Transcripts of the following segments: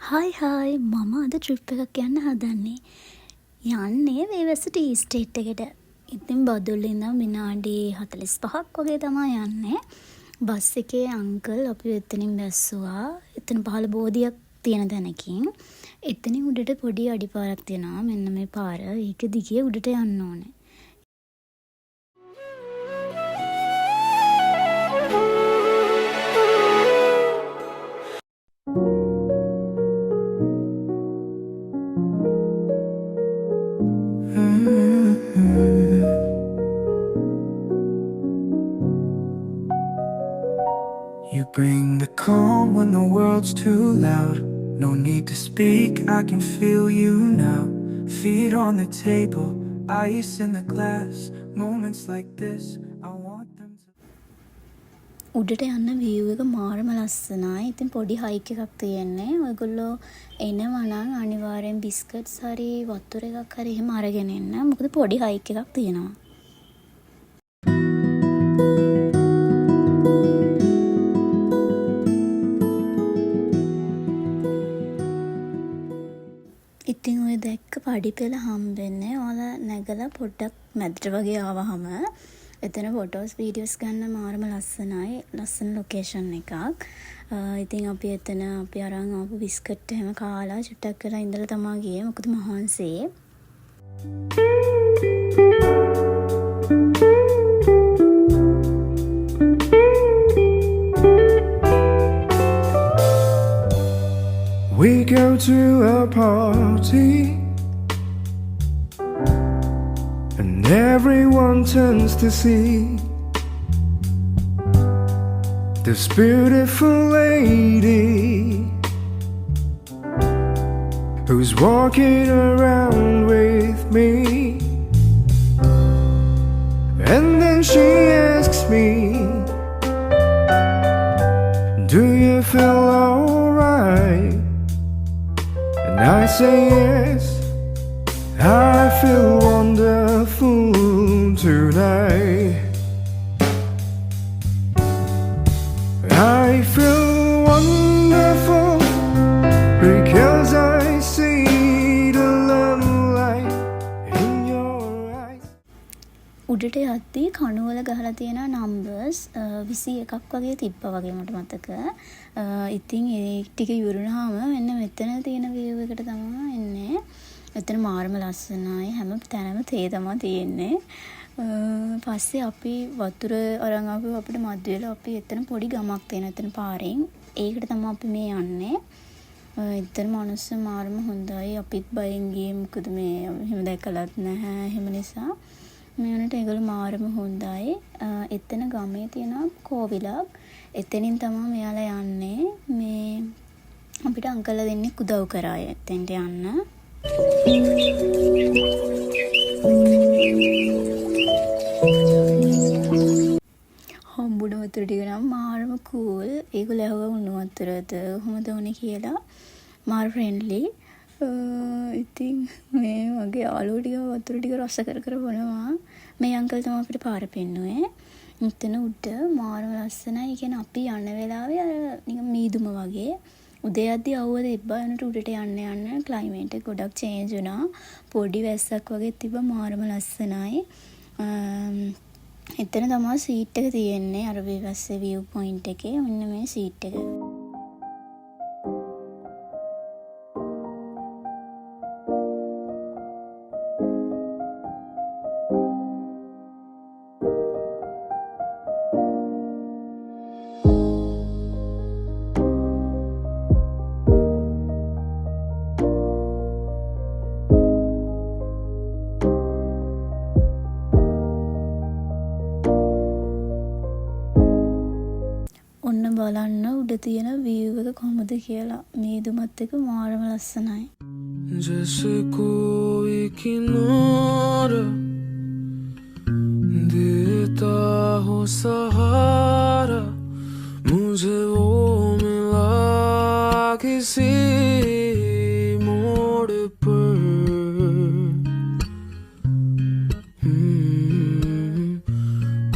Hi මම අද trip එකක් යන්න හදන්නේ. යන්නේ වේවැස ටී ස්ටේට් එකට. ඉතින් බදුල්ල ඉඳන් විනාඩි 45ක් වගේ තමයි යන්නේ. බස් එකේ අංකල් අපිව එතනින් බැස්සුවා. එතන පහළ බෝධියක් තියෙන තැනකින්. එතනින් උඩට පොඩි අඩිපාරක් තියෙනවා. මෙන්න මේ පාර. ඒක දිගේ උඩට යන්න ඕනේ. You bring the calm when the world's too loud. No need to speak, I can feel you now. Feet on the table, ice in the glass. Moments like this, I want them to. උඩට යන්න view එක මාරම ලස්සනයි. ඉතින් පොඩි hike එකක් තියෙන්නේ. ඔයගොල්ලෝ එනවා නම් අනිවාර්යෙන් බිස්කට්ස් හරි වතුර එකක් හරි එහෙම අරගෙන එන්න. මොකද පොඩි හයික් එකක් තියෙනවා. ඉතින් ඔය දැක්ක පඩිපෙළ හම්බෙන්නේ ඔයාලා නැගලා පොඩ්ඩක් මැදට වගේ ආවහම එතන ෆොටෝස් වීඩියෝස් ගන්න මාරම ලස්සනයි. ලස්සන ලොකේෂන් එකක්. ඉතින් අපි එතන අපි අරන් ආපු බිස්කට් එහෙම කාලා චුට්ටක් වෙලා ඉඳලා තමයි ගියේ. මොකද මහන්සියේ. We go to a party and everyone turns to see this beautiful lady who's walking around with me. And then she asks me, do you feel alright? And I say yes, I feel wonderful tonight. I feel wonderful because I see the love light in your eyes. උඩට යද්දී කණුවල ගහලා තියෙන numbers 21ක් වගේ තිබ්බා වගේ මට මතක. ඉතින් ඒ ටික ඉවරුනහම මෙන්න මෙතන තියෙන view එකට තමයි එන්නේ. එතන මාරම ලස්සනයි. හැම තැනම තේ තමයි තියෙන්නේ. පස්සේ අපි වතුර අරන් ආපු අපිට මැද වෙලා අපි එතන පොඩි ගමක් තියෙන එතන පාරෙන්. ඒකට තමයි අපි මේ යන්නේ. එතන මනුස්ස මාරම හොඳයි. අපිත් බයෙන් ගියේ මොකද මේ එහෙම දැකලත් නැහැ. එහෙම නිසා මේ වුණට ඒගොල්ලෝ මාරම හොඳයි. එතන ගමේ තියෙන කෝවිලක්. එතනින් තමයි මෙයාලා යන්නේ. මේ අපිට අංකල්ලා දෙන්නෙක් උදව් කරා එතෙන්ට යන්න. හම්බුන වතුර ටික නම් මාරම කූල්. ඒගොල්ලෝ ඇහුවා උණු වතුරද කොහොමද උනේ කියලා. මාර ෆ්‍රෙන්ඩ්ලි. ඉතින් මේ වගේ යාළුවෝ ටික වතුර ටික රස කර කර බොනවා. මේ අංකල් තමයි අපිට පාර පෙන්නුවේ. එතන උඩ මාරම ලස්සනයි. ඒ කියන්නේ අපි යන වෙලාවේ අර නිකන් මීදුම වගේ උදේ යද්දි අවුව තිබ්බා. එනට උඩට යන්න ක්ලයිමේට් එක ගොඩක් චේන්ජ් වුණා. පොඩි වැස්සක් වගේ තිබ්බා. මාරම ලස්සනයි. එතන තමයි සීට් එක තියෙන්නේ. අර වැස්සේ view point එකේ. මෙන්න මේ සීට් එක. ඔන්න බලන්න උඩ තියෙන view එක කොහොමද කියලා. මීදුමත් එක මාරම ලස්සනයි. जैसे कोई किनारा देता हो सहारा मुझे वो मिला किसी मोड़ पर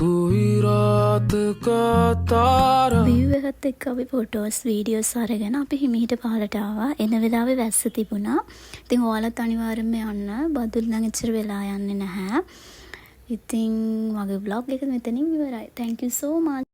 कोई रात का तारा view එක එකත් එක්ක අපි ෆොටෝස් වීඩියෝස් අරගෙන අපි හිමිහිට පහලට ආවා. එන වෙලාවේ වැස්ස තිබුණා. ඉතින් ඔයාලත් අනිවාර්යෙන්ම යන්න. බදුල් නම් එච්චර වෙලා යන්නේ නැහැ. ඉතින් මගේ vlog එක මෙතනින් ඉවරයි. Thank you so much.